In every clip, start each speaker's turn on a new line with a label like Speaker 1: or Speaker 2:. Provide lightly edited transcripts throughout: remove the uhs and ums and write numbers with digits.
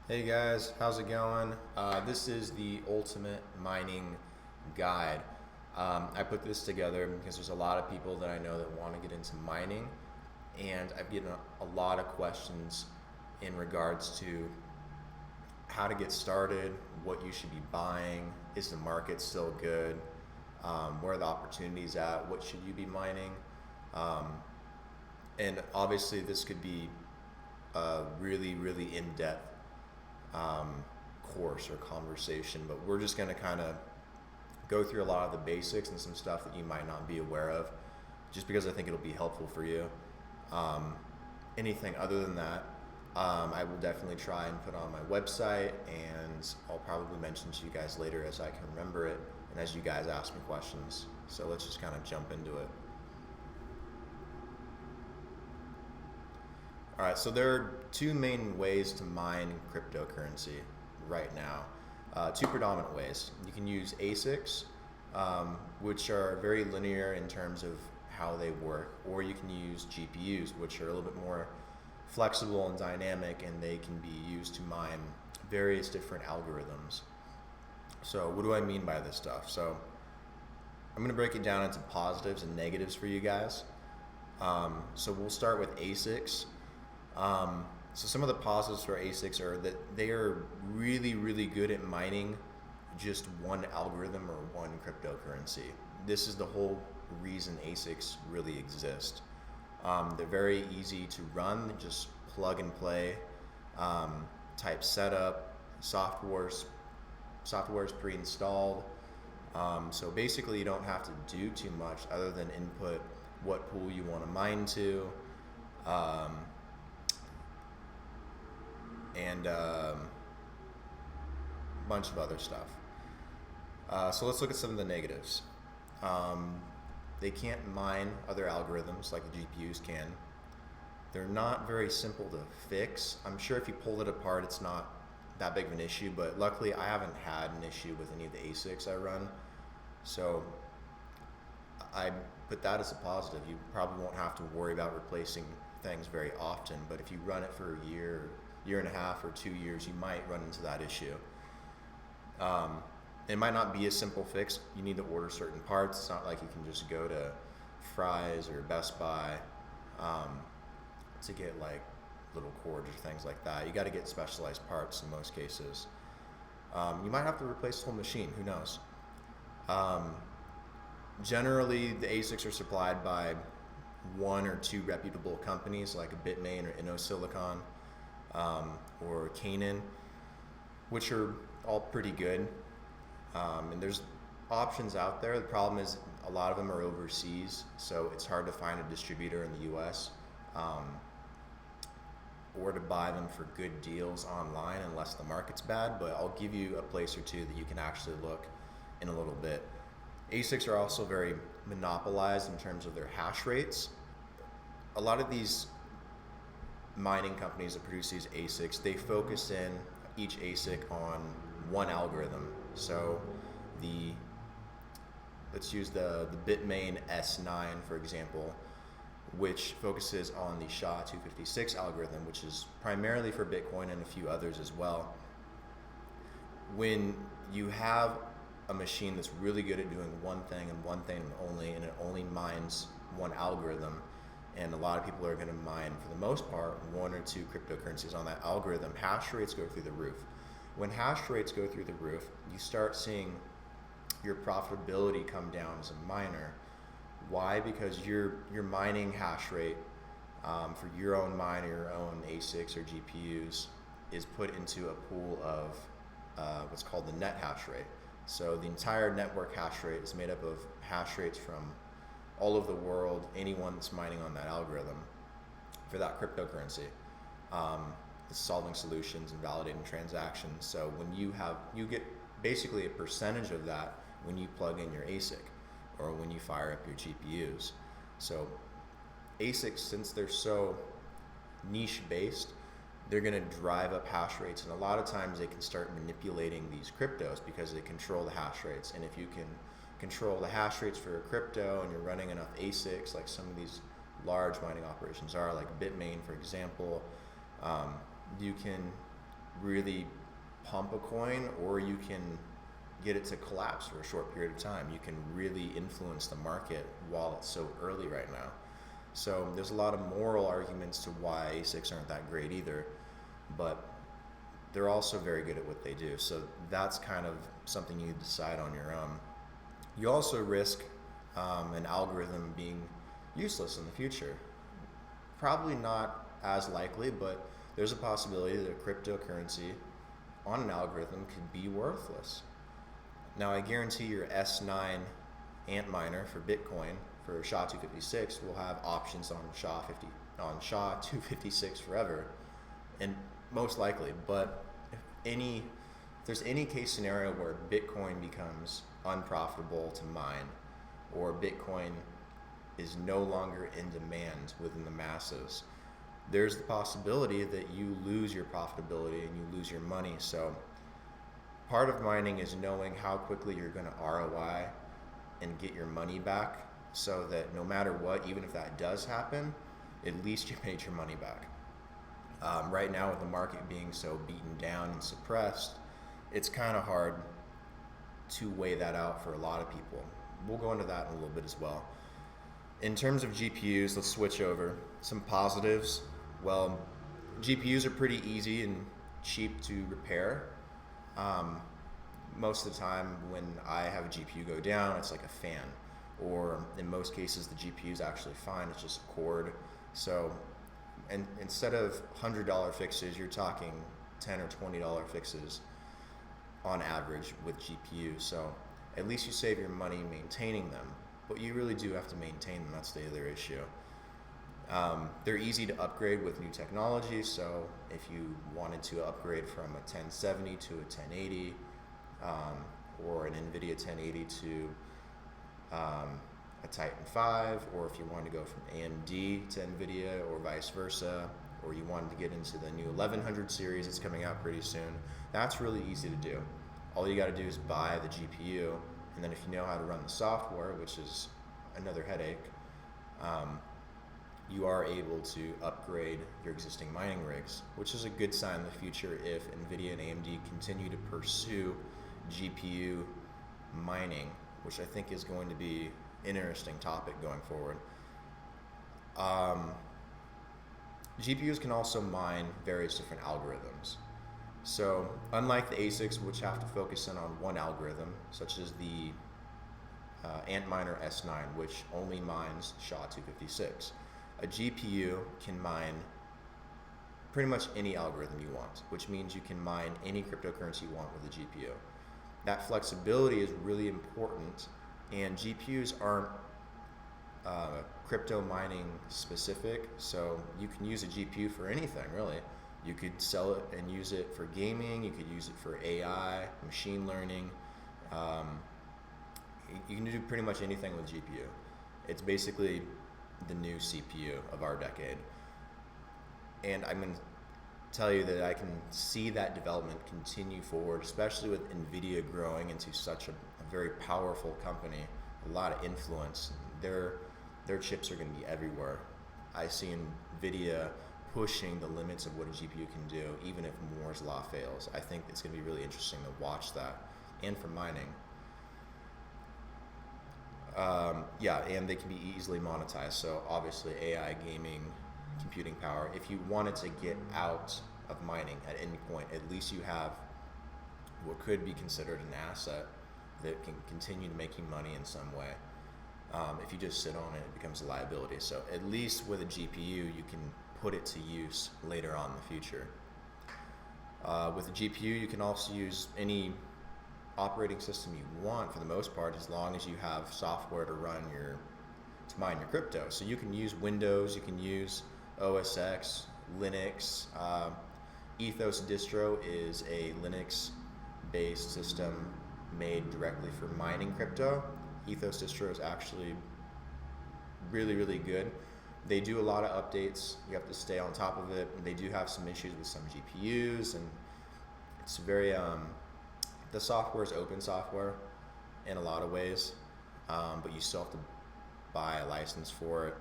Speaker 1: Hey guys, how's it going? This is the ultimate mining guide. I put this together because there's a lot of people that I know that want to get into mining, and I've gotten a lot of questions in regards to how to get started, what you should be buying, is the market still good, where are the opportunities at, what should you be mining, um, and obviously this could be a really, really in-depth um, course or conversation, but we're just going to kind of go through a lot of the basics and some stuff that you might not be aware of, just because I think it'll be helpful for you. Um, Anything other than that, I will definitely try and put on my website, and I'll probably mention to you guys later as I can remember it and as you guys ask me questions. So let's just kind of jump into it. All right, so there are two main ways to mine cryptocurrency right now. Two predominant ways. You can use ASICs, which are very linear in terms of how they work, or you can use GPUs, which are a little bit more flexible and dynamic, and they can be used to mine various different algorithms. So, what do I mean by this stuff? So, I'm going to break it down into positives and negatives for you guys. So, we'll start with ASICs. So some of the positives for ASICs are that they are really, really good at mining just one algorithm or one cryptocurrency. This is the whole reason ASICs really exist. They're very easy to run, just plug and play type setup. Software's pre-installed. So basically, you don't have to do too much other than input what pool you want to mine to. And a bunch of other stuff. So let's look at some of the negatives. They can't mine other algorithms like the GPUs can. They're not very simple to fix. I'm sure if you pull it apart, it's not that big of an issue, but luckily I haven't had an issue with any of the ASICs I run. So I put that as a positive. You probably won't have to worry about replacing things very often, but if you run it for a year and a half or 2 years, you might run into that issue. It might not be a simple fix. You need to order certain parts. It's not like you can just go to Fry's or Best Buy to get like little cords or things like that. You got to get specialized parts in most cases. You might have to replace the whole machine. Who knows? Generally, the ASICs are supplied by one or two reputable companies like Bitmain or InnoSilicon. Or Canaan, which are all pretty good. And there's options out there. The problem is a lot of them are overseas, so it's hard to find a distributor in the US or to buy them for good deals online unless the market's bad, but I'll give you a place or two that you can actually look in a little bit. ASICs are also very monopolized in terms of their hash rates. A lot of these mining companies that produce these ASICs, they focus in each ASIC on one algorithm. So let's use the Bitmain S9 for example, which focuses on the SHA-256 algorithm, which is primarily for Bitcoin and a few others as well. When you have a machine that's really good at doing one thing and one thing only, and it only mines one algorithm, and a lot of people are going to mine, for the most part, one or two cryptocurrencies on that algorithm, hash rates go through the roof. When hash rates go through the roof, you start seeing your profitability come down as a miner. Why? Because your mining hash rate for your own mine or your own ASICs or GPUs is put into a pool of what's called the net hash rate. So the entire network hash rate is made up of hash rates from all over the world, anyone that's mining on that algorithm for that cryptocurrency. It's solving solutions and validating transactions. So when you get basically a percentage of that when you plug in your ASIC or when you fire up your GPUs. So ASICs, since they're so niche based, they're going to drive up hash rates, and a lot of times they can start manipulating these cryptos because they control the hash rates. And if you can control the hash rates for a crypto and you're running enough ASICs like some of these large mining operations are, like Bitmain for example, you can really pump a coin, or you can get it to collapse for a short period of time. You can really influence the market while it's so early right now. So there's a lot of moral arguments to why ASICs aren't that great either, but they're also very good at what they do. So that's kind of something you decide on your own. You also risk an algorithm being useless in the future. Probably not as likely, but there's a possibility that a cryptocurrency on an algorithm could be worthless. Now, I guarantee your S9 Antminer for Bitcoin for SHA-256 will have options on SHA-256 forever, and most likely. But if there's any case scenario where Bitcoin becomes unprofitable to mine, or Bitcoin is no longer in demand within the masses, there's the possibility that you lose your profitability and you lose your money. So part of mining is knowing how quickly you're going to ROI and get your money back, so that no matter what, even if that does happen, at least you made your money back. Right now, with the market being so beaten down and suppressed, it's kind of hard to weigh that out for a lot of people. We'll go into that in a little bit as well. In terms of GPUs, let's switch over. Some positives. Well, GPUs are pretty easy and cheap to repair. Most of the time when I have a GPU go down, it's like a fan. Or in most cases, the GPU is actually fine. It's just a cord. So, and instead of $100 fixes, you're talking $10 or $20 fixes on average with GPUs. So at least you save your money maintaining them, but you really do have to maintain them. That's the other issue. They're easy to upgrade with new technology. So if you wanted to upgrade from a 1070 to a 1080, or an NVIDIA 1080 to a Titan 5, or if you wanted to go from AMD to NVIDIA or vice versa, or you wanted to get into the new 1100 series that's coming out pretty soon, that's really easy to do. All you got to do is buy the GPU, and then if you know how to run the software, which is another headache, you are able to upgrade your existing mining rigs, which is a good sign in the future if NVIDIA and AMD continue to pursue GPU mining, which I think is going to be an interesting topic going forward. GPUs can also mine various different algorithms. So unlike the ASICs, which have to focus in on one algorithm, such as the Antminer S9, which only mines SHA-256, a GPU can mine pretty much any algorithm you want, which means you can mine any cryptocurrency you want with a GPU. That flexibility is really important, and GPUs aren't crypto mining specific, so you can use a GPU for anything, really. You could sell it and use it for gaming, you could use it for AI, machine learning. You can do pretty much anything with GPU. It's basically the new CPU of our decade. And I'm going to tell you that I can see that development continue forward, especially with NVIDIA growing into such a very powerful company, a lot of influence. Their chips are going to be everywhere. I see NVIDIA pushing the limits of what a GPU can do, even if Moore's law fails. I think it's going to be really interesting to watch that, and for mining. And they can be easily monetized. So obviously AI, gaming, computing power. If you wanted to get out of mining at any point, at least you have what could be considered an asset that can continue to make you money in some way. If you just sit on it, it becomes a liability. So at least with a GPU, you can put it to use later on in the future. With a GPU, you can also use any operating system you want for the most part, as long as you have software to mine your crypto. So you can use Windows, you can use OS X, Linux. Ethos distro is a Linux-based system made directly for mining crypto. Ethos distro is actually really, really good. They do a lot of updates. You have to stay on top of it. They do have some issues with some GPUs, and it's very the software is open software in a lot of ways, but you still have to buy a license for it.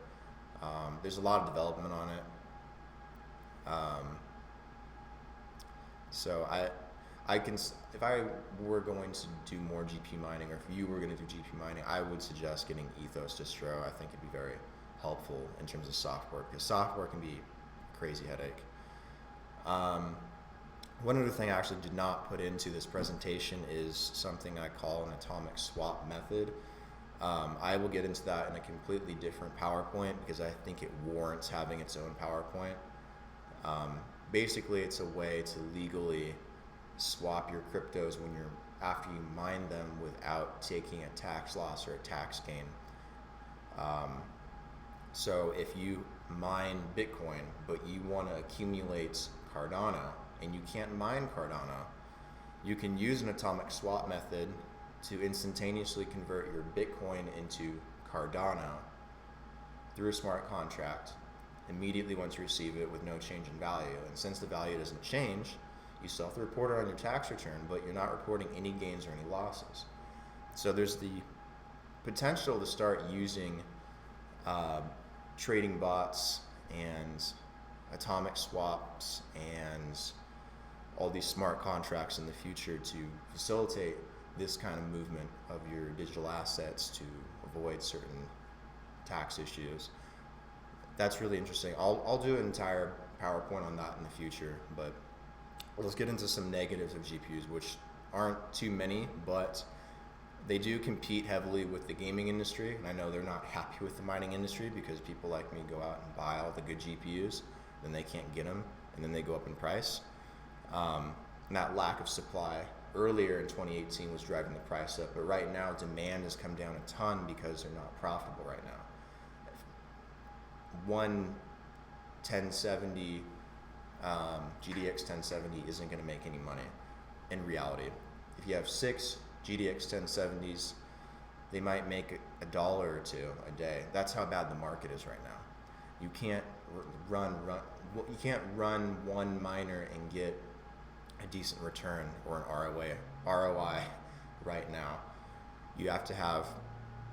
Speaker 1: There's a lot of development on it. So I can, if I were going to do more GPU mining, or if you were going to do GPU mining, I would suggest getting Ethos distro. I think it'd be very helpful in terms of software, because software can be a crazy headache. One other thing I actually did not put into this presentation is something I call an atomic swap method. I will get into that in a completely different PowerPoint because I think it warrants having its own PowerPoint. Basically, it's a way to legally swap your cryptos after you mine them without taking a tax loss or a tax gain. So if you mine Bitcoin, but you want to accumulate Cardano, and you can't mine Cardano, you can use an atomic swap method to instantaneously convert your Bitcoin into Cardano through a smart contract immediately once you receive it with no change in value. And since the value doesn't change, you still have to report it on your tax return, but you're not reporting any gains or any losses. So there's the potential to start using trading bots and atomic swaps and all these smart contracts in the future to facilitate this kind of movement of your digital assets to avoid certain tax issues. That's really interesting. I'll do an entire PowerPoint on that in the future, but let's get into some negatives of GPUs, which aren't too many, but they do compete heavily with the gaming industry, and I know they're not happy with the mining industry because people like me go out and buy all the good GPUs, then they can't get them, and then they go up in price. And that lack of supply earlier in 2018 was driving the price up, but right now demand has come down a ton because they're not profitable right now. One 1070 GDX 1070 isn't going to make any money in reality. If you have 6 GDX 1070s, they might make $1 or $2 a day. That's how bad the market is right now. You can't you can't run one miner and get a decent return or an ROI right now. You have to have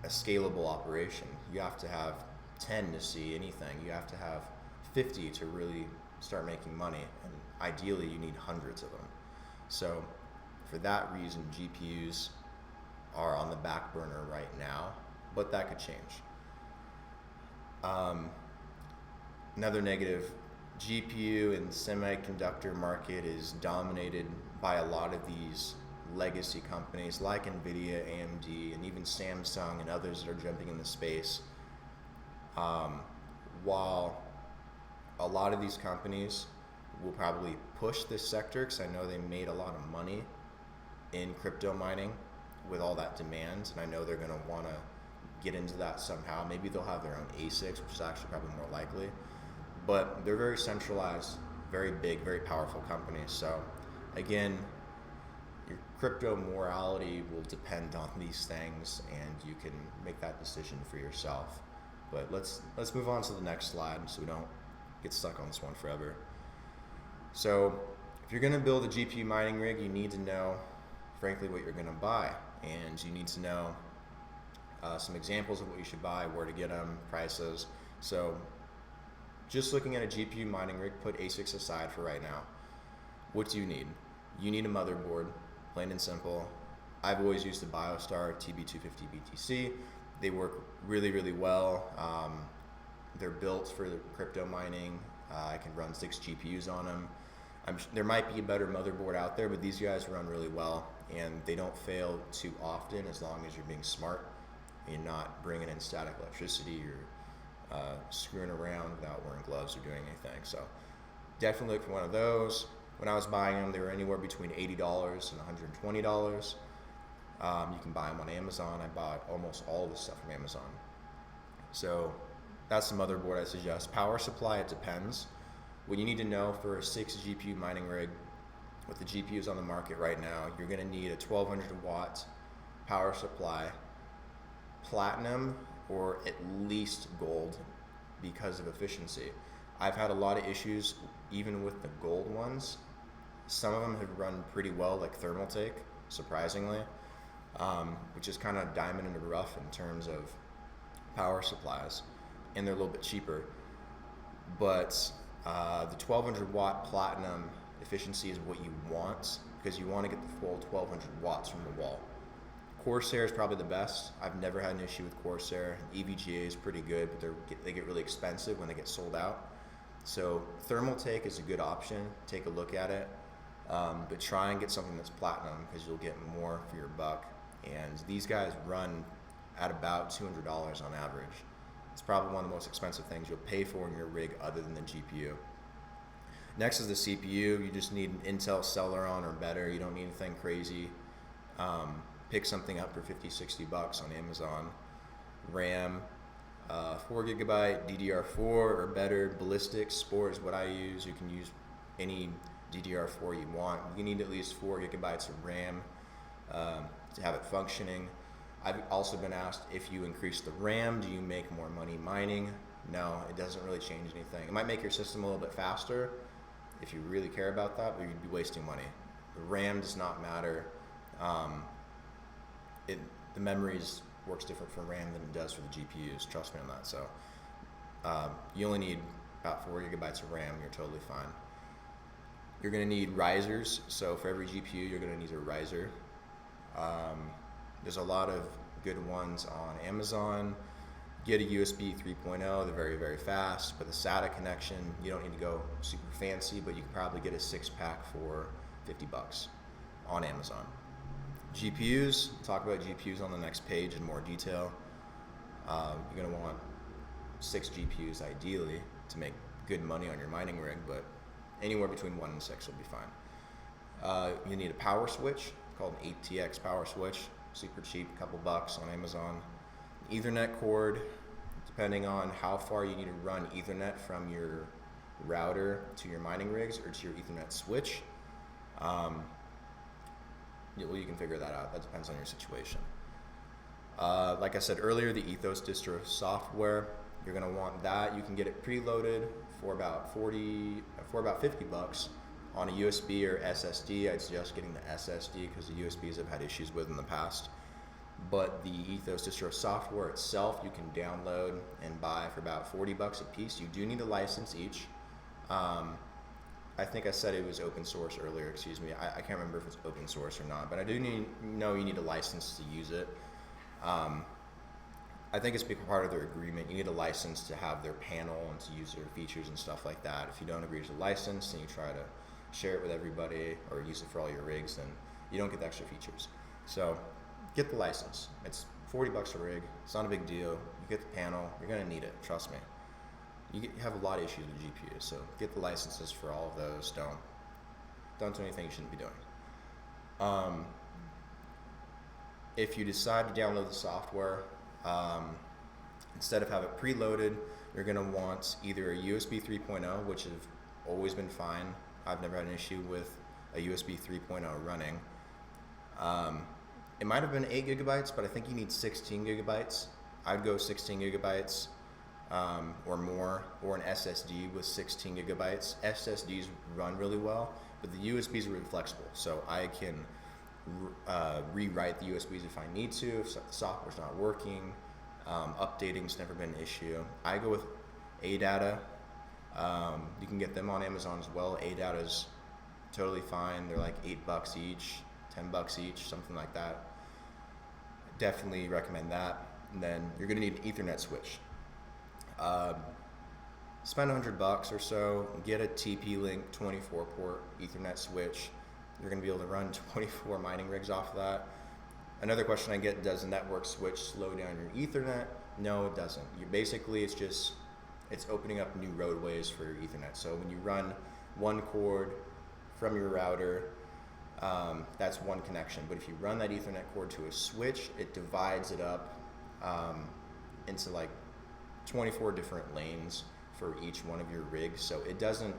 Speaker 1: a scalable operation. You have to have 10 to see anything. You have to have 50 to really start making money, and ideally you need hundreds of them. So for that reason, GPUs are on the back burner right now, but that could change. Another negative, GPU and semiconductor market is dominated by a lot of these legacy companies like NVIDIA, AMD, and even Samsung and others that are jumping in the space. While a lot of these companies will probably push this sector, because I know they made a lot of money in crypto mining with all that demand, and I know they're going to want to get into that somehow. Maybe they'll have their own ASICs, which is actually probably more likely. But they're very centralized, very big, very powerful companies. So again, your crypto morality will depend on these things, and you can make that decision for yourself. But let's move on to the next slide so we don't get stuck on this one forever. So if you're going to build a GPU mining rig, you need to know, frankly, what you're going to buy. And you need to know some examples of what you should buy, where to get them, prices. So just looking at a GPU mining rig, put ASICs aside for right now. What do you need? You need a motherboard, plain and simple. I've always used the BioStar TB250 BTC. They work really, really well. They're built for the crypto mining. I can run 6 GPUs on them. There might be a better motherboard out there, but these guys run really well, and they don't fail too often as long as you're being smart and you're not bringing in static electricity or screwing around without wearing gloves or doing anything. So definitely look for one of those. When I was buying them, they were anywhere between $80 and $120. You can buy them on Amazon. I bought almost all of the stuff from Amazon. So that's the motherboard I suggest. Power supply, it depends. What you need to know for a 6 GPU mining rig with the GPUs on the market right now, you're going to need a 1200 watt power supply, platinum, or at least gold because of efficiency. I've had a lot of issues even with the gold ones. Some of them have run pretty well, like Thermaltake, surprisingly, which is kind of diamond in the rough in terms of power supplies, and they're a little bit cheaper. But the 1200 watt platinum efficiency is what you want, because you want to get the full 1200 watts from the wall. Corsair is probably the best. I've never had an issue with Corsair. EVGA is pretty good, but they get really expensive when they get sold out. So Thermaltake is a good option. Take a look at it, but try and get something that's platinum, because you'll get more for your buck. And these guys run at about $200 on average. It's probably one of the most expensive things you'll pay for in your rig other than the GPU. Next is the CPU. You just need an Intel Celeron or better. You don't need anything crazy. Pick something up for 50, 60 bucks on Amazon. RAM, 4 gigabyte, DDR4 or better. Ballistic Sport is what I use. You can use any DDR4 you want. You need at least 4 gigabytes of RAM to have it functioning. I've also been asked, if you increase the RAM, do you make more money mining? No, it doesn't really change anything. It might make your system a little bit faster if you really care about that, but you'd be wasting money. The RAM does not matter. The memories works different for RAM than it does for the GPUs. Trust me on that. So you only need about 4 gigabytes of RAM. You're totally fine. You're going to need risers. So for every GPU, you're going to need a riser. There's a lot of good ones on Amazon. Get a USB 3.0. They're very, very fast. But the SATA connection, you don't need to go super fancy, but you can probably get a 6-pack for 50 bucks on Amazon. GPUs, talk about GPUs on the next page in more detail. You're going to want 6 GPUs ideally to make good money on your mining rig, but anywhere between 1 and 6 will be fine. You need a power switch called an ATX power switch. Super cheap, a couple bucks on Amazon. Ethernet cord, depending on how far you need to run Ethernet from your router to your mining rigs or to your Ethernet switch. You can figure that out. That depends on your situation. Like I said earlier, the Ethos distro software, you're going to want that. You can get it preloaded for about 50 bucks on a USB or SSD. I'd suggest getting the SSD because the USBs I've had issues with in the past. But the Ethos distro software itself, you can download and buy for about 40 bucks a piece. You do need a license each. I think I said it was open source earlier, excuse me. I can't remember if it's open source or not, but I do know you need a license to use it. I think it's part of their agreement. You need a license to have their panel and to use their features and stuff like that. If you don't agree to the license and you try to share it with everybody or use it for all your rigs, then you don't get the extra features. So get the license. It's 40 bucks a rig. It's not a big deal. You get the panel. You're going to need it. Trust me. You have a lot of issues with GPUs, so get the licenses for all of those. Don't do anything you shouldn't be doing. If you decide to download the software, instead of have it preloaded, you're going to want either a USB 3.0, which have always been fine. I've never had an issue with a USB 3.0 running. It might have been 8 gigabytes, but I think you need 16 gigabytes. I'd go 16 gigabytes or more, or an SSD with 16 gigabytes. SSDs run really well, but the USBs are really flexible, so I can rewrite the USBs if I need to, if the software's not working. Updating's never been an issue. I go with ADATA. You can get them on Amazon as well. ADATA's totally fine. They're like $8 each, $10 each, something like that. Definitely recommend that. And then you're going to need an Ethernet switch. Spend $100 or so, get a TP-Link 24-port Ethernet switch. You're going to be able to run 24 mining rigs off of that. Another question I get, does a network switch slow down your Ethernet? No, it doesn't. It's opening up new roadways for your Ethernet. So when you run one cord from your router, that's one connection. But if you run that Ethernet cord to a switch, it divides it up into like 24 different lanes for each one of your rigs. So it doesn't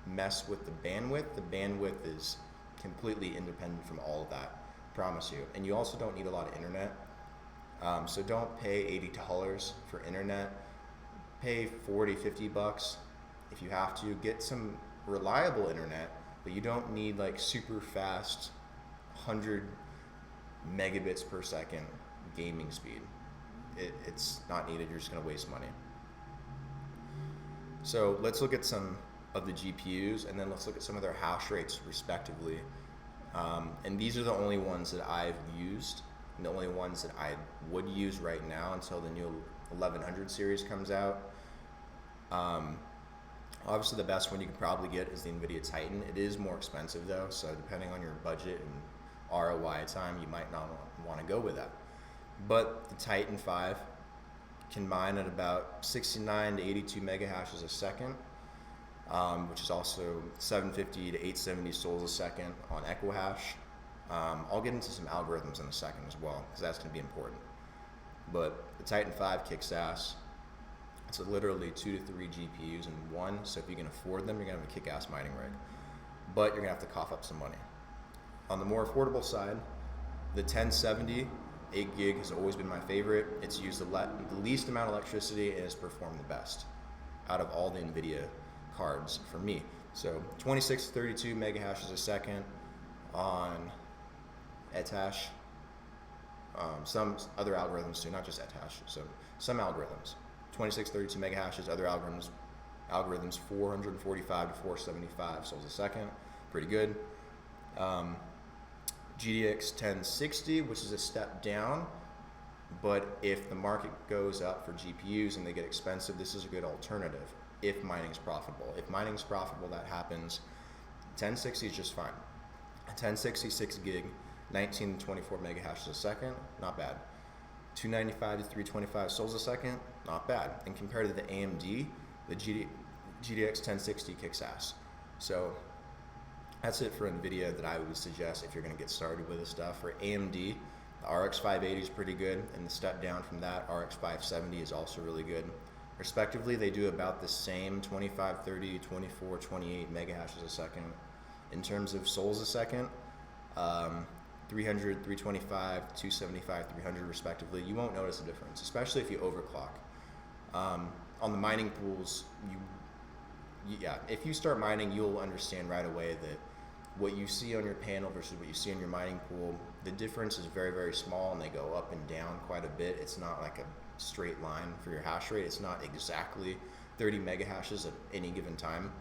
Speaker 1: mess with the bandwidth. The bandwidth is completely independent from all of that, promise you. And you also don't need a lot of internet. So don't pay $80 for internet. Pay 40, 50 bucks if you have to. Get some reliable internet, but you don't need like super fast 100 megabits per second gaming speed. It's not needed. You're just going to waste money. So let's look at some of the GPUs, and then let's look at some of their hash rates respectively. And these are the only ones that I've used, and the only ones that I would use right now until the new 1100 series comes out. Obviously the best one you can probably get is the NVIDIA Titan. It is more expensive though, so depending on your budget and ROI time, you might not want to go with that. But the Titan 5 can mine at about 69 to 82 mega hashes a second, which is also 750 to 870 souls a second on EquiHash. I'll get into some algorithms in a second as well, because that's going to be important. But the Titan 5 kicks ass. It's literally 2 to 3 GPUs in one, so if you can afford them, you're going to have a kick-ass mining rig. But you're going to have to cough up some money. On the more affordable side, the 1070 8 gig has always been my favorite. It's used the least amount of electricity and has performed the best out of all the NVIDIA cards for me. So 26 to 32 mega hashes a second on ETH. Some other algorithms too, not just ETH. So some algorithms. 26, 32 mega hashes, other algorithms 445 to 475 souls a second, pretty good. GDX 1060, which is a step down, but if the market goes up for GPUs and they get expensive, this is a good alternative if mining's profitable. If mining's profitable, that happens. 1060 is just fine. 1066 gig, 19 to 24 mega hashes a second, not bad. 295 to 325 souls a second, not bad. And compared to the AMD, the GDX 1060 kicks ass. So that's it for NVIDIA that I would suggest if you're going to get started with this stuff. For AMD, the RX 580 is pretty good, and the step down from that, RX 570 is also really good. Respectively, they do about the same 25, 30, 24, 28 mega hashes a second. In terms of souls a second, 300, 325, 275, 300 respectively, you won't notice a difference, especially if you overclock. On the mining pools, if you start mining, you'll understand right away that what you see on your panel versus what you see in your mining pool, the difference is very, very small, and they go up and down quite a bit. It's not like a straight line for your hash rate. It's not exactly 30 mega hashes at any given time.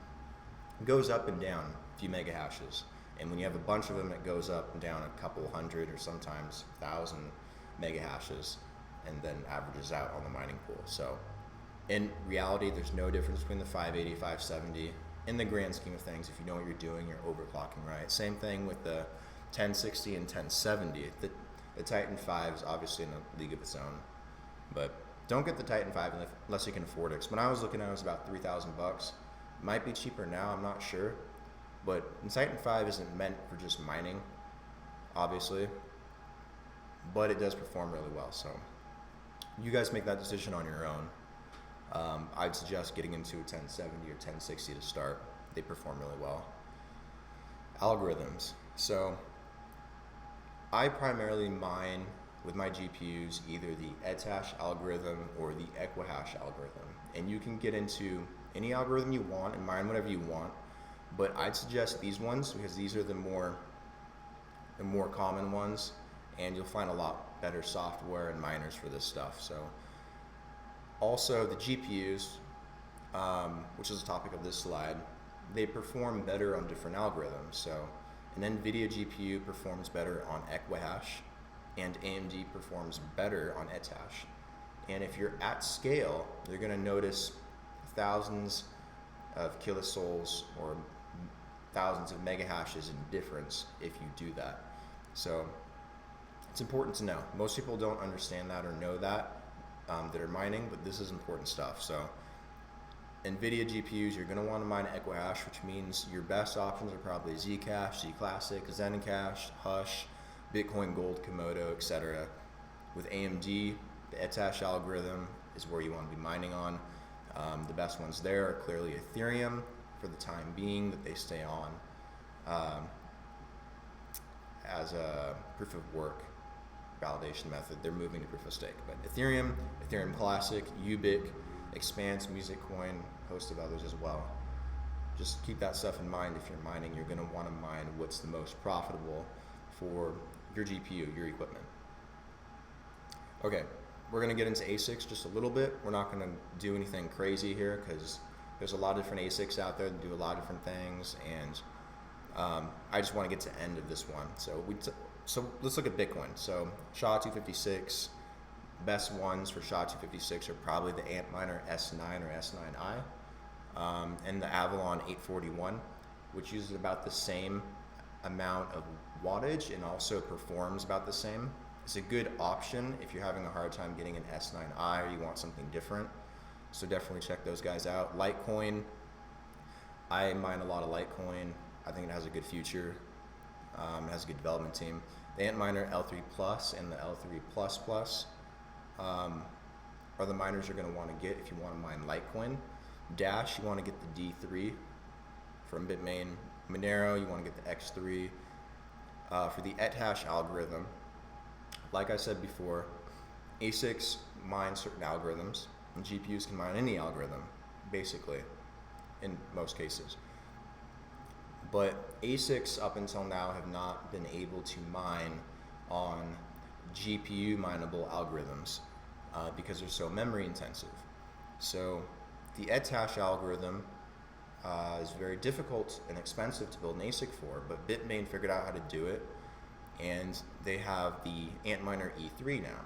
Speaker 1: It goes up and down a few mega hashes. And when you have a bunch of them, it goes up and down a couple hundred or sometimes 1,000 mega hashes and then averages out on the mining pool. So in reality, there's no difference between the 580, 570. In the grand scheme of things, if you know what you're doing, you're overclocking right. Same thing with the 1060 and 1070. The Titan 5 is obviously in a league of its own, but don't get the Titan 5 unless you can afford it. 'Cause when I was looking at it, it was about $3,000. Might be cheaper now, I'm not sure. But the Titan 5 isn't meant for just mining, obviously, but it does perform really well. So you guys make that decision on your own. I'd suggest getting into a 1070 or 1060 to start. They perform really well. Algorithms. So I primarily mine with my GPUs either the ETH algorithm or the EquiHash algorithm. And you can get into any algorithm you want and mine whatever you want. But I'd suggest these ones because these are the more common ones, and you'll find a lot better software and miners for this stuff. So also the GPUs, which is the topic of this slide, they perform better on different algorithms. So an NVIDIA GPU performs better on EquiHash, and AMD performs better on ETH. And if you're at scale, you're going to notice thousands of kilosouls or thousands of mega hashes in difference if you do that. So it's important to know. Most people don't understand that or know that are mining, but this is important stuff. So NVIDIA GPUs, you're going to want to mine EquiHash, which means your best options are probably Zcash, Zclassic, Zencash, Hush, Bitcoin Gold, Komodo, etc. With AMD, the ETH algorithm is where you want to be mining on. The best ones there are clearly Ethereum for the time being that they stay on as a proof of work validation method. They're moving to proof of stake. But Ethereum, Ethereum Classic, Ubiq, Expanse, Music Coin, a host of others as well. Just keep that stuff in mind. If you're mining, you're going to want to mine what's the most profitable for your GPU, your equipment. Okay, we're going to get into ASICs just a little bit. We're not going to do anything crazy here because There's a lot of different ASICs out there that do a lot of different things, and I just want to get to the end of this one. So let's look at Bitcoin. So SHA-256, best ones for SHA-256 are probably the Antminer S9 or S9i, and the Avalon 841, which uses about the same amount of wattage and also performs about the same. It's a good option if you're having a hard time getting an S9i or you want something different. So definitely check those guys out. Litecoin, I mine a lot of Litecoin. I think it has a good future. It has a good development team. The Antminer L3 Plus and the L3 Plus Plus are the miners you're going to want to get if you want to mine Litecoin. Dash, you want to get the D3 from Bitmain. Monero, you want to get the X3. For the ethash algorithm, like I said before, ASICs mine certain algorithms, and GPUs can mine any algorithm, basically, in most cases. But ASICs up until now have not been able to mine on GPU mineable algorithms because they're so memory intensive. So the ethash algorithm is very difficult and expensive to build an ASIC for, but Bitmain figured out how to do it, and they have the Antminer E3 now,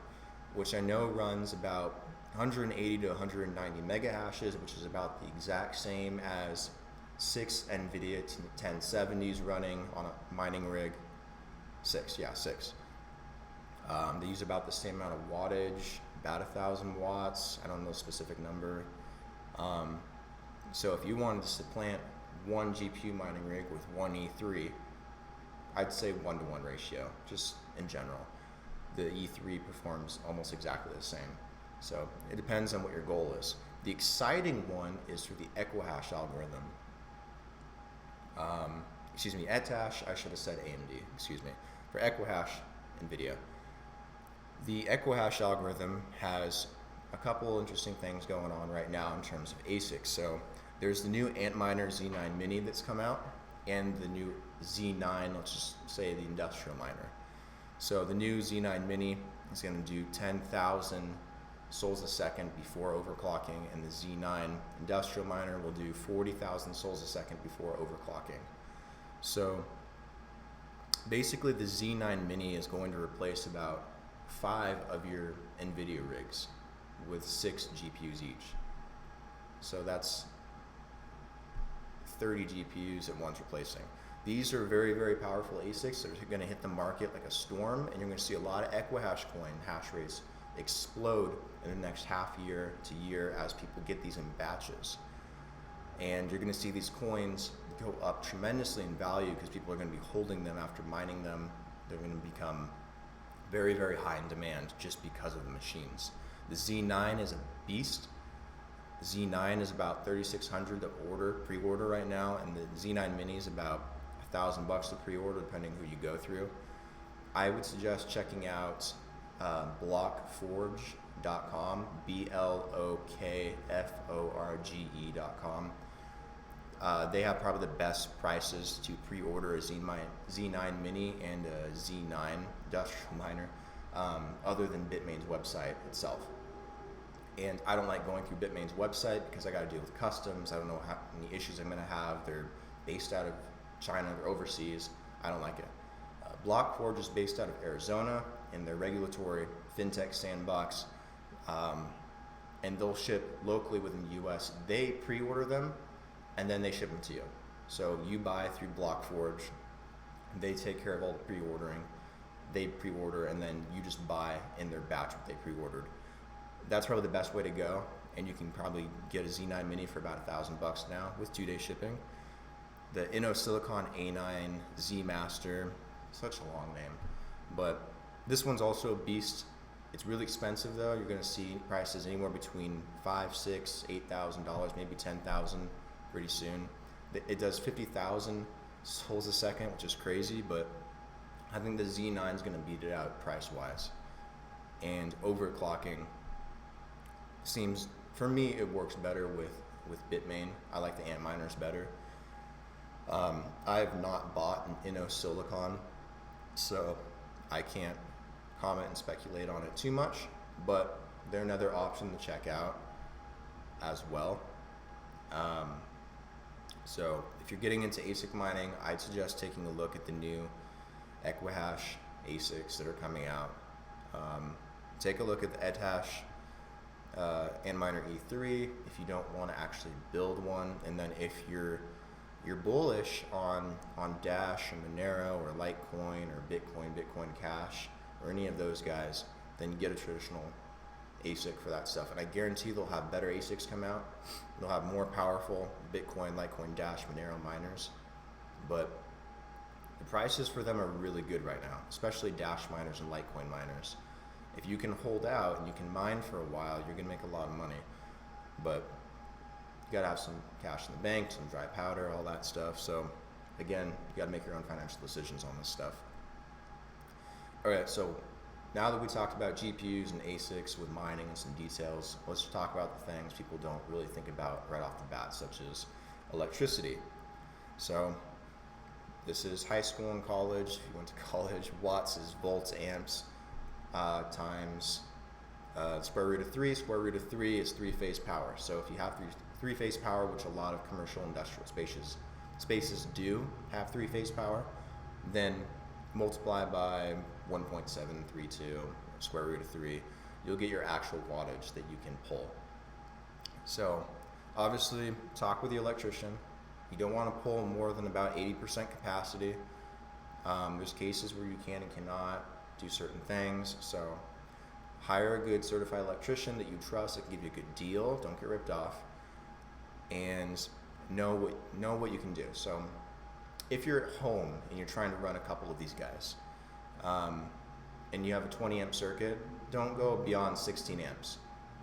Speaker 1: which I know runs about 180 to 190 mega hashes, which is about the exact same as 6 NVIDIA 1070s running on a mining rig. 6. They use about the same amount of wattage, about 1,000 watts. I don't know the specific number. So if you wanted to supplant one GPU mining rig with one E3, I'd say 1-to-1 ratio, just in general. The E3 performs almost exactly the same. So it depends on what your goal is. The exciting one is for the EquiHash algorithm. Ethash, I should have said AMD, for EquiHash, NVIDIA. The EquiHash algorithm has a couple interesting things going on right now in terms of ASICs. So there's the new Antminer Z9 Mini that's come out, and the new Z9, let's just say the industrial miner. So the new Z9 Mini is going to do 10,000 souls a second before overclocking, and the Z9 industrial miner will do 40,000 souls a second before overclocking. So basically the Z9 Mini is going to replace about 5 of your NVIDIA rigs with 6 GPUs each. So that's 30 GPUs at once replacing. These are very, very powerful ASICs that are going to hit the market like a storm, and you're going to see a lot of EquiHash coin hash rates explode in the next half year to year as people get these in batches. And you're going to see these coins go up tremendously in value because people are going to be holding them after mining them. They're going to become very, very high in demand just because of the machines. The Z9 is a beast. Z9 is about 3,600 to pre-order right now, and the Z9 Mini is about $1,000 to pre-order, depending who you go through. I would suggest checking out BlockForge.com, BLOKFORGE.com. They have probably the best prices to pre-order a Z9 Mini and a Z9 industrial miner, other than Bitmain's website itself. And I don't like going through Bitmain's website because I got to deal with customs. I don't know how many issues I'm going to have. They're based out of China, they're overseas. I don't like it. BlockForge is based out of Arizona in their regulatory fintech sandbox, and they'll ship locally within the US. They pre-order them and then they ship them to you. So you buy through BlockForge, they take care of all the pre-ordering, they pre-order, and then you just buy in their batch what they pre-ordered. That's probably the best way to go, and you can probably get a Z9 Mini for about $1,000 now with 2-day shipping. The InnoSilicon A9 Z Master, such a long name, but this one's also a beast. It's really expensive though. You're going to see prices anywhere between $5,000, $6,000, $8,000, maybe $10,000 pretty soon. It does 50,000 souls a second, which is crazy, but I think the Z9 is going to beat it out price-wise. And overclocking seems, for me, it works better with Bitmain. I like the Antminers better. I have not bought an InnoSilicon, so I can't comment and speculate on it too much, but they're another option to check out as well. Um, so if you're getting into ASIC mining, I'd suggest taking a look at the new EquiHash ASICs that are coming out. Take a look at the EdHash Antminer E3 if you don't want to actually build one, and then if you're bullish on Dash or Monero or Litecoin or Bitcoin Cash or any of those guys, then get a traditional ASIC for that stuff. And I guarantee they'll have better ASICs come out. They'll have more powerful Bitcoin, Litecoin, Dash, Monero miners, but the prices for them are really good right now, especially Dash miners and Litecoin miners. If you can hold out and you can mine for a while, you're gonna make a lot of money, but you gotta have some cash in the bank, some dry powder, all that stuff. So again, you gotta make your own financial decisions on this stuff. All right, so now that we talked about GPUs and ASICs with mining and some details, let's talk about the things people don't really think about right off the bat, such as electricity. So this is high school and college. If you went to college, watts is volts, amps, times square root of 3. Square root of 3 is three-phase power. So if you have three-phase power, which a lot of commercial industrial spaces do have three-phase power, then multiply by 1.732 square root of 3, you'll get your actual wattage that you can pull. So obviously, talk with the electrician. You don't want to pull more than about 80% capacity. There's cases where you can and cannot do certain things, so hire a good certified electrician that you trust, that can give you a good deal, don't get ripped off, and know what you can do. So if you're at home and you're trying to run a couple of these guys, and you have a 20 amp circuit, don't go beyond 16 amps.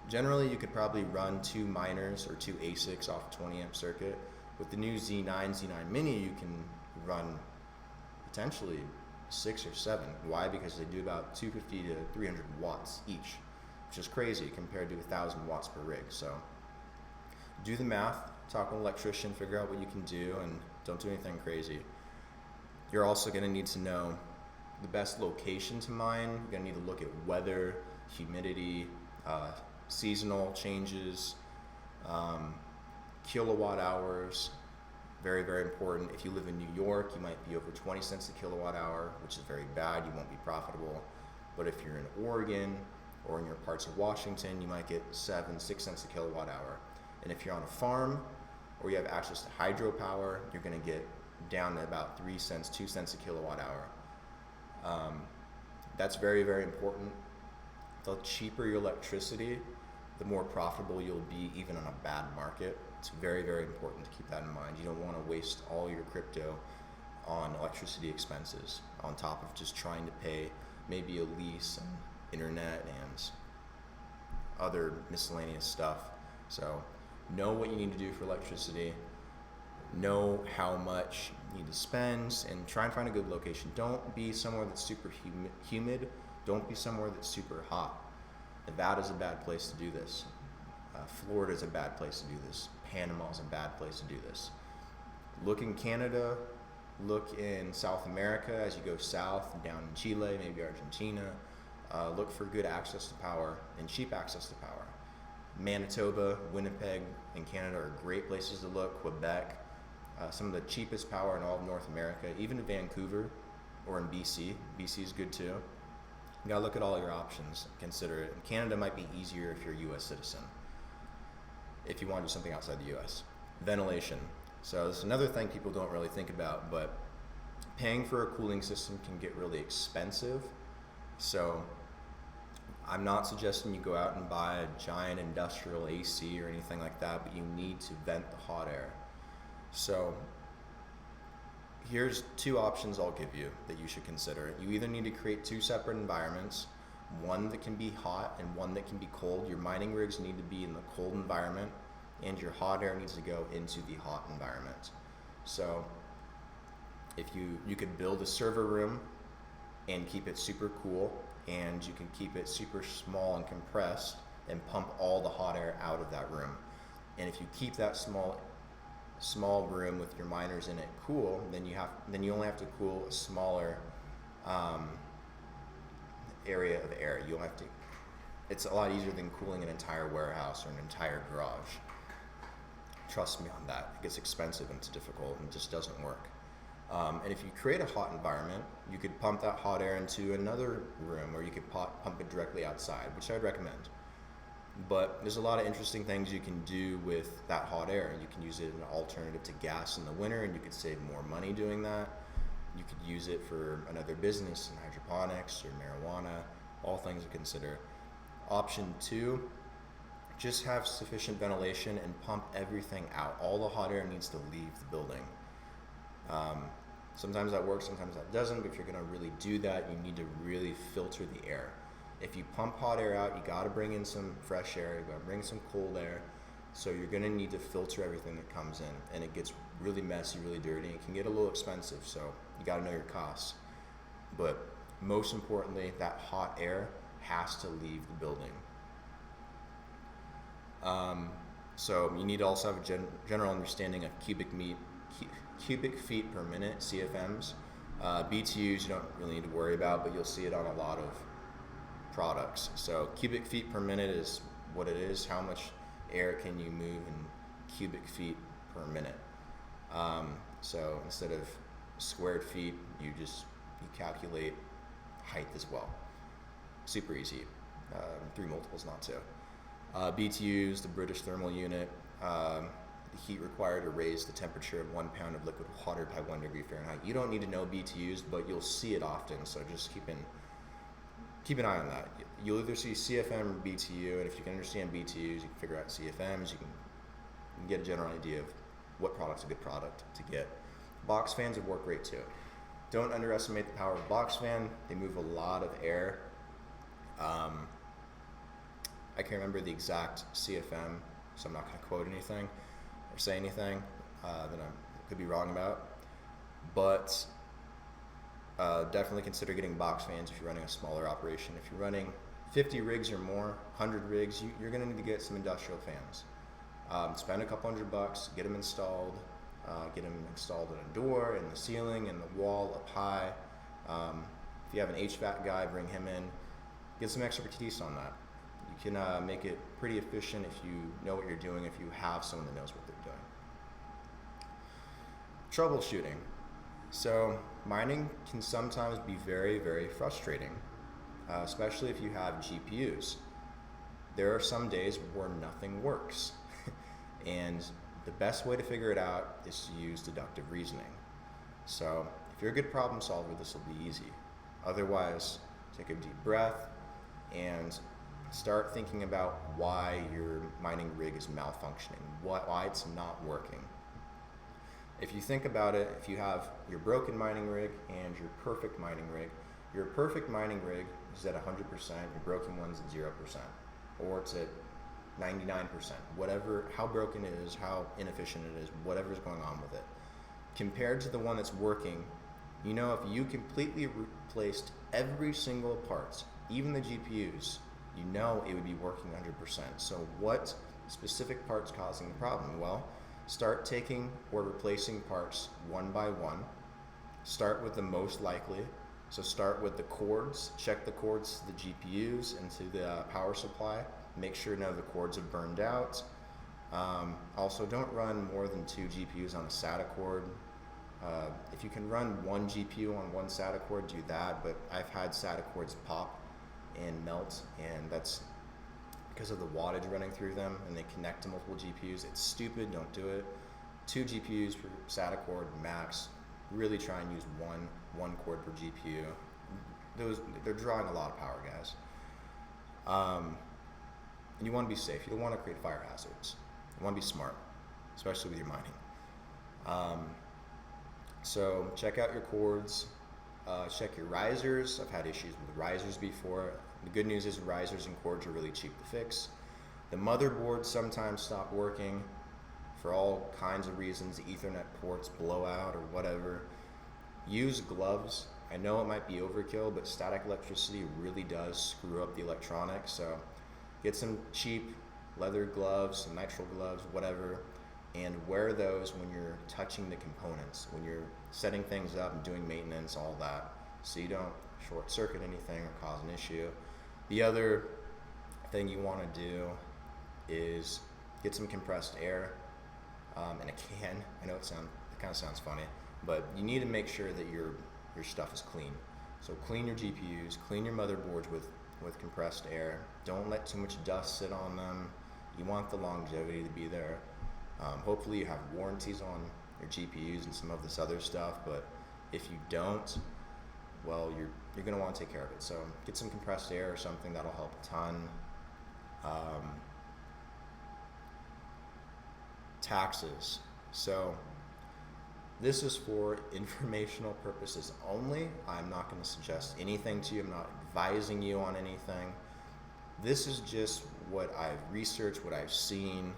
Speaker 1: Generally, you could probably run 2 miners or 2 ASICs off a 20 amp circuit. With the new Z9 Mini, you can run potentially 6 or 7. Why? Because they do about 250 to 300 watts each, which is crazy compared to 1,000 watts per rig. So do the math, talk to an electrician, figure out what you can do, and don't do anything crazy. You're also going to need to know the best location to mine. You're going to need to look at weather, humidity, seasonal changes, kilowatt hours. Very, very important. If you live in New York, you might be over 20 cents a kilowatt hour, which is very bad. You won't be profitable. But if you're in Oregon or in your parts of Washington, you might get 6 cents a kilowatt hour. And if you're on a farm or you have access to hydropower, you're going to get down to about 3 cents, 2 cents a kilowatt hour. That's very, very important. The cheaper your electricity, the more profitable you'll be even on a bad market. It's very, very important to keep that in mind. You don't want to waste all your crypto on electricity expenses on top of just trying to pay maybe a lease and internet and other miscellaneous stuff. So know what you need to do for electricity, know how much you need to spend, and try and find a good location. Don't be somewhere that's super humid. Don't be somewhere that's super hot. Nevada's a bad place to do this. Florida's a bad place to do this. Panama's a bad place to do this. Look in Canada, look in South America as you go south, down in Chile, maybe Argentina. Look for good access to power and cheap access to power. Manitoba, Winnipeg, and Canada are great places to look. Quebec, some of the cheapest power in all of North America, even in Vancouver or in BC. BC is good too. You gotta look at all your options, consider it. Canada might be easier if you're a US citizen, if you want to do something outside the US. Ventilation. So this is another thing people don't really think about, but paying for a cooling system can get really expensive. So I'm not suggesting you go out and buy a giant industrial AC or anything like that, but you need to vent the hot air. So here's 2 options I'll give you that you should consider. You either need to create 2 separate environments, one that can be hot and one that can be cold. Your mining rigs need to be in the cold environment, and your hot air needs to go into the hot environment. So if you could build a server room and keep it super cool, and you can keep it super small and compressed and pump all the hot air out of that room. And if you keep that small room with your miners in it cool, then you only have to cool a smaller area of air. You don't have to. It's a lot easier than cooling an entire warehouse or an entire garage. Trust me on that. It gets expensive and it's difficult and it just doesn't work. And if you create a hot environment, you could pump that hot air into another room, or you could pump it directly outside, which I'd recommend. But there's a lot of interesting things you can do with that hot air. You can use it as an alternative to gas in the winter, and you could save more money doing that. You could use it for another business in hydroponics or marijuana, all things to consider. Option 2, just have sufficient ventilation and pump everything out. All the hot air needs to leave the building. Sometimes that works, sometimes that doesn't, but if you're gonna really do that, you need to really filter the air. If you pump hot air out, you gotta bring in some fresh air, you gotta bring some cold air, so you're gonna need to filter everything that comes in, and it gets really messy, really dirty, and it can get a little expensive, so you gotta know your costs. But most importantly, that hot air has to leave the building. So you need to also have a general understanding of cubic feet per minute, CFMs. BTUs you don't really need to worry about, but you'll see it on a lot of products. So cubic feet per minute is what it is. How much air can you move in cubic feet per minute? So instead of squared feet, you calculate height as well. Super easy. 3 multiples, not 2. BTUs, the British thermal unit. The heat required to raise the temperature of 1 pound of liquid water by 1 degree Fahrenheit. You don't need to know BTUs, but you'll see it often, so just keep an eye on that. You'll either see CFM or BTU, and if you can understand BTUs, you can figure out CFMs, you can get a general idea of what product's a good product to get. Box fans would work great too. Don't underestimate the power of a box fan. They move a lot of air. I can't remember the exact CFM, so I'm not going to quote anything or say anything that I could be wrong about. But definitely consider getting box fans if you're running a smaller operation. If you're running 50 rigs or more, 100 rigs, you're going to need to get some industrial fans. Spend a couple $100, get them installed. Get them installed in a door, in the ceiling, in the wall, up high. If you have an HVAC guy, bring him in. Get some expertise on that. You can make it pretty efficient if you know what you're doing, if you have someone that knows what they're doing. Troubleshooting. So mining can sometimes be very, very frustrating, especially if you have GPUs. There are some days where nothing works. And the best way to figure it out is to use deductive reasoning. So if you're a good problem solver, this will be easy. Otherwise, take a deep breath and start thinking about why your mining rig is malfunctioning, why it's not working. If you think about it, if you have your broken mining rig and your perfect mining rig, your perfect mining rig is at 100%, your broken one's at 0%, or it's at 99%, whatever, how broken it is, how inefficient it is, whatever's going on with it. Compared to the one that's working, you know, if you completely replaced every single part, even the GPUs, you know it would be working 100%. So what specific part's causing the problem? Well, start taking or replacing parts one by one. Start with the most likely. So start with the cords, check the cords to the GPUs and to the power supply. Make sure none of the cords have burned out. Also, don't run more than 2 GPUs on a SATA cord. If you can run 1 GPU on 1 SATA cord, do that, but I've had SATA cords pop and melt, and that's because of the wattage running through them, and they connect to multiple GPUs. It's stupid, don't do it. 2 GPUs per SATA cord max. Really try and use one cord per GPU. They're drawing a lot of power, guys. And you want to be safe. You don't want to create fire hazards. You want to be smart, especially with your mining. So check out your cords. Check your risers. I've had issues with risers before. The good news is risers and cords are really cheap to fix. The motherboards sometimes stop working for all kinds of reasons. The Ethernet ports blow out or whatever. Use gloves. I know it might be overkill, but static electricity really does screw up the electronics. So get some cheap leather gloves, some nitrile gloves, whatever, and wear those when you're touching the components, when you're setting things up and doing maintenance, all that, so you don't short circuit anything or cause an issue. The other thing you want to do is get some compressed air. and a can. I know it kind of sounds funny, but you need to make sure that your stuff is clean. So clean your GPUs, clean your motherboards with compressed air. Don't let too much dust sit on them. You want the longevity to be there. Hopefully you have warranties on your GPUs and some of this other stuff, but if you don't, well, you're going to want to take care of it. So get some compressed air or something, that'll help a ton. Taxes. So this is for informational purposes only. I'm not going to suggest anything to you. I'm not advising you on anything. This is just what I've researched, what I've seen,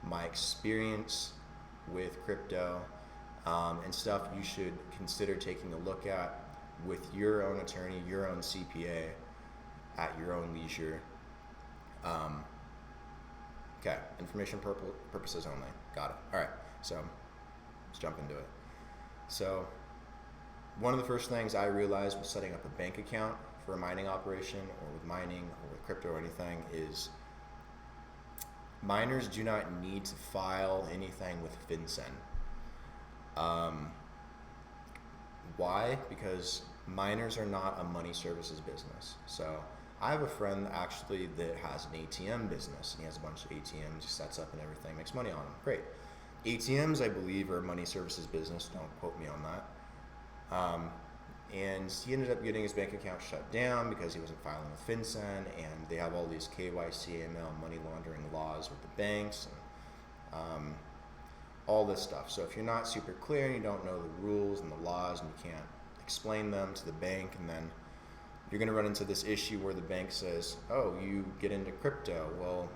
Speaker 1: my experience with crypto, and stuff you should consider taking a look at with your own attorney, your own CPA, at your own leisure. Okay, information purposes only. Got it. All right, so let's jump into it. So one of the first things I realized was setting up a bank account for a mining operation, or with mining or with crypto or anything, is miners do not need to file anything with FinCEN. Why? Because miners are not a money services business. So I have a friend actually that has an ATM business, and he has a bunch of ATMs, he sets up and everything, makes money on them. Great. ATMs, I believe, are a money services business. Don't quote me on that. And he ended up getting his bank account shut down because he wasn't filing with FinCEN, and they have all these KYC, AML, money laundering laws with the banks, and all this stuff. So if you're not super clear and you don't know the rules and the laws and you can't explain them to the bank, and then you're going to run into this issue where the bank says, oh, you get into crypto. Well,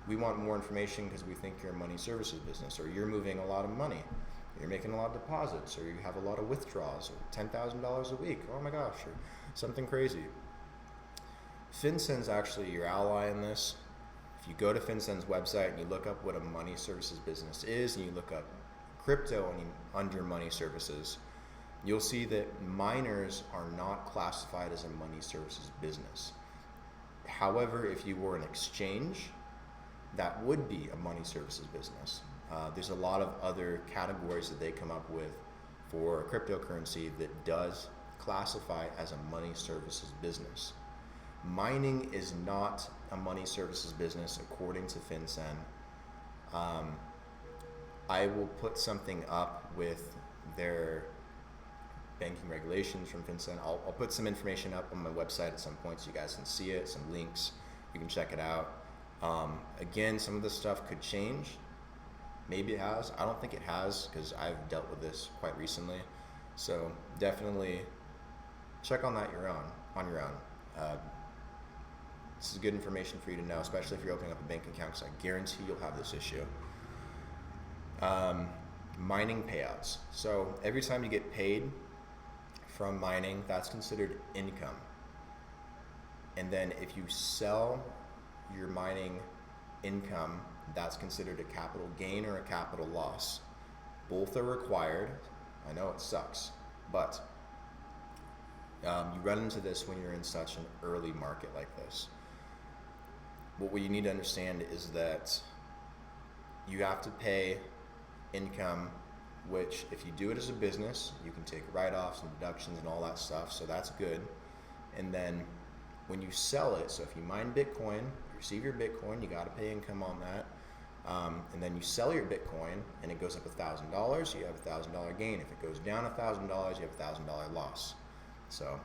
Speaker 1: we want more information because we think you're a money services business, or you're moving a lot of money, you're making a lot of deposits, or you have a lot of withdrawals, or $10,000 a week, oh my gosh, or something crazy. FinCEN's actually your ally in this. If you go to FinCEN's website and you look up what a money services business is, and you look up crypto under money services, you'll see that miners are not classified as a money services business. However, if you were an exchange, that would be a money services business. There's a lot of other categories that they come up with for cryptocurrency that does classify as a money services business. Mining is not a money services business according to FinCEN. I will put something up with their banking regulations from FinCEN. I'll put some information up on my website at some point so you guys can see it, some links, you can check it out. Again, some of this stuff could change. Maybe it has. I don't think it has, because I've dealt with this quite recently. So definitely check on that on your own. This is good information for you to know, especially if you're opening up a bank account, because I guarantee you'll have this issue. Mining payouts. So every time you get paid from mining, that's considered income. And then if you sell your mining income, that's considered a capital gain or a capital loss. Both are required. I know it sucks, but you run into this when you're in such an early market like this. What you need to understand is that you have to pay income, which if you do it as a business, you can take write-offs and deductions and all that stuff, so that's good. And then when you sell it, so if you mine Bitcoin, you receive your Bitcoin, you got to pay income on that. And then you sell your Bitcoin and it goes up $1,000, you have a $1,000 gain. If it goes down $1,000, you have a $1,000 loss. So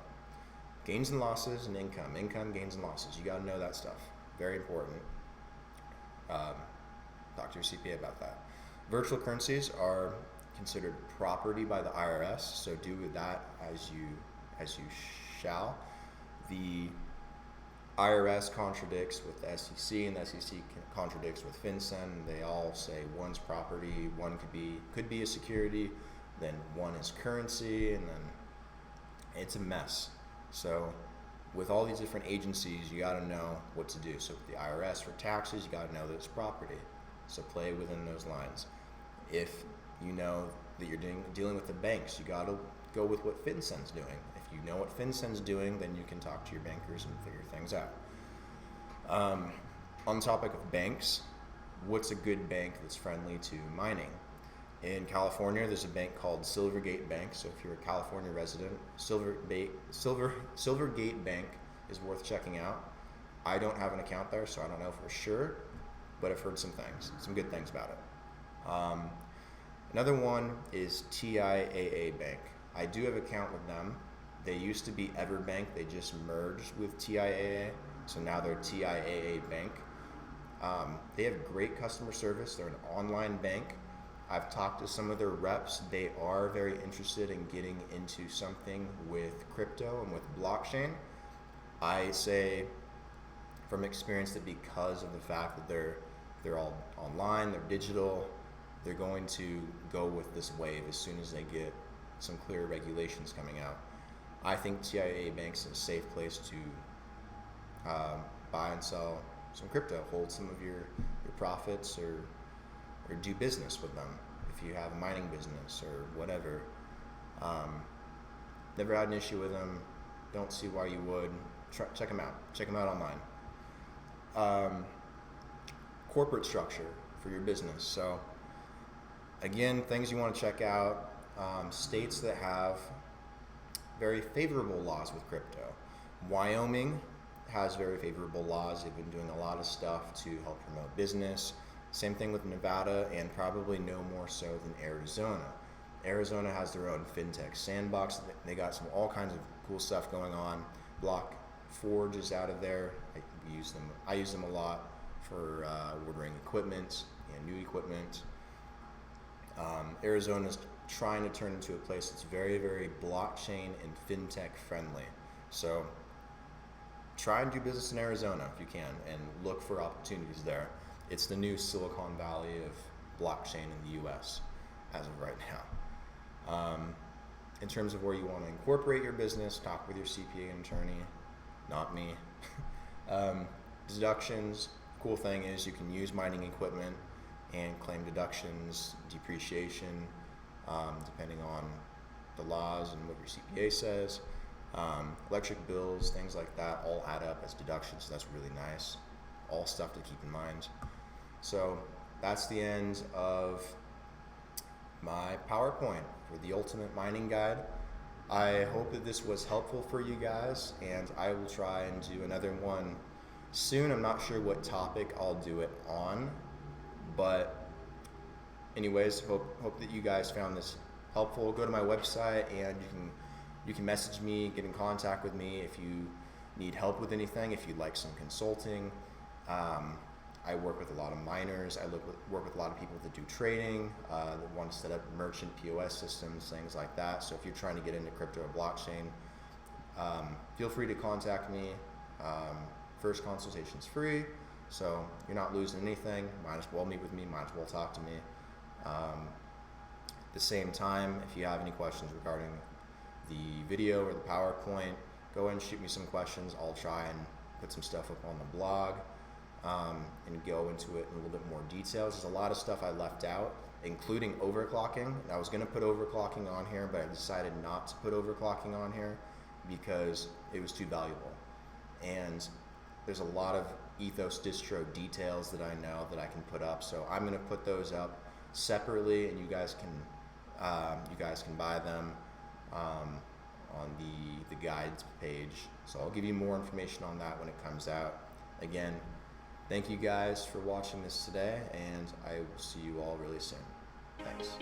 Speaker 1: gains and losses and income, gains and losses. You got to know that stuff. Very important. Talk to your CPA about that. Virtual currencies are considered property by the IRS, so do with that as you shall. The IRS contradicts with the SEC, and the SEC contradicts with FinCEN. They all say one's property, one could be a security, then one is currency, and then it's a mess. So with all these different agencies, you got to know what to do. So with the IRS for taxes, you got to know that it's property. So play within those lines. If you know that you're dealing with the banks, you got to go with what FinCEN's doing. If you know what FinCEN's doing, then you can talk to your bankers and figure things out. On the topic of banks, what's a good bank that's friendly to mining? In California, there's a bank called Silvergate Bank. So if you're a California resident, Silvergate Bank is worth checking out. I don't have an account there, so I don't know for sure, but I've heard some good things about it. Another one is TIAA Bank. I do have an account with them. They used to be Everbank. They just merged with TIAA, so now they're TIAA Bank. They have great customer service. They're an online bank. I've talked to some of their reps. They are very interested in getting into something with crypto and with blockchain. I say from experience that because of the fact that they're all online, they're digital, they're going to go with this wave as soon as they get some clear regulations coming out. I think TIAA Bank's a safe place to buy and sell some crypto, hold some of your profits, or do business with them if you have a mining business or whatever. Never had an issue with them. Don't see why you would. Check them out. Check them out online. Corporate structure for your business. So again, things you want to check out. States that have very favorable laws with crypto. Wyoming has very favorable laws. They've been doing a lot of stuff to help promote business. Same thing with Nevada, and probably no more so than Arizona. Arizona has their own fintech sandbox. They got all kinds of cool stuff going on. BlockForge is out of there. I use them a lot for ordering equipment and new equipment. Arizona's trying to turn into a place that's very, very blockchain and fintech friendly. So try and do business in Arizona if you can, and look for opportunities there. It's the new Silicon Valley of blockchain in the US as of right now. In terms of where you want to incorporate your business, talk with your CPA and attorney, not me. Deductions, cool thing is you can use mining equipment and claim deductions, depreciation, depending on the laws and what your CPA says. Electric bills, things like that all add up as deductions, so that's really nice. All stuff to keep in mind. So that's the end of my PowerPoint for the Ultimate Mining Guide. I hope that this was helpful for you guys, and I will try and do another one soon. I'm not sure what topic I'll do it on, but anyways, hope that you guys found this helpful. Go to my website and you can message me, get in contact with me if you need help with anything, if you'd like some consulting. I work with a lot of miners. I work with a lot of people that do trading, that want to set up merchant POS systems, things like that. So if you're trying to get into crypto or blockchain, feel free to contact me. First consultation's free, so you're not losing anything. Might as well meet with me, might as well talk to me. At the same time, if you have any questions regarding the video or the PowerPoint, go ahead and shoot me some questions. I'll try and put some stuff up on the blog and go into it in a little bit more details. There's a lot of stuff I left out, including overclocking. I was going to put overclocking on here, but I decided not to put overclocking on here because it was too valuable. And there's a lot of Ethos distro details that I know that I can put up, so I'm going to put those up separately, and you guys can buy them on the guides page. So I'll give you more information on that when it comes out. Again, thank you guys for watching this today, and I will see you all really soon. Thanks.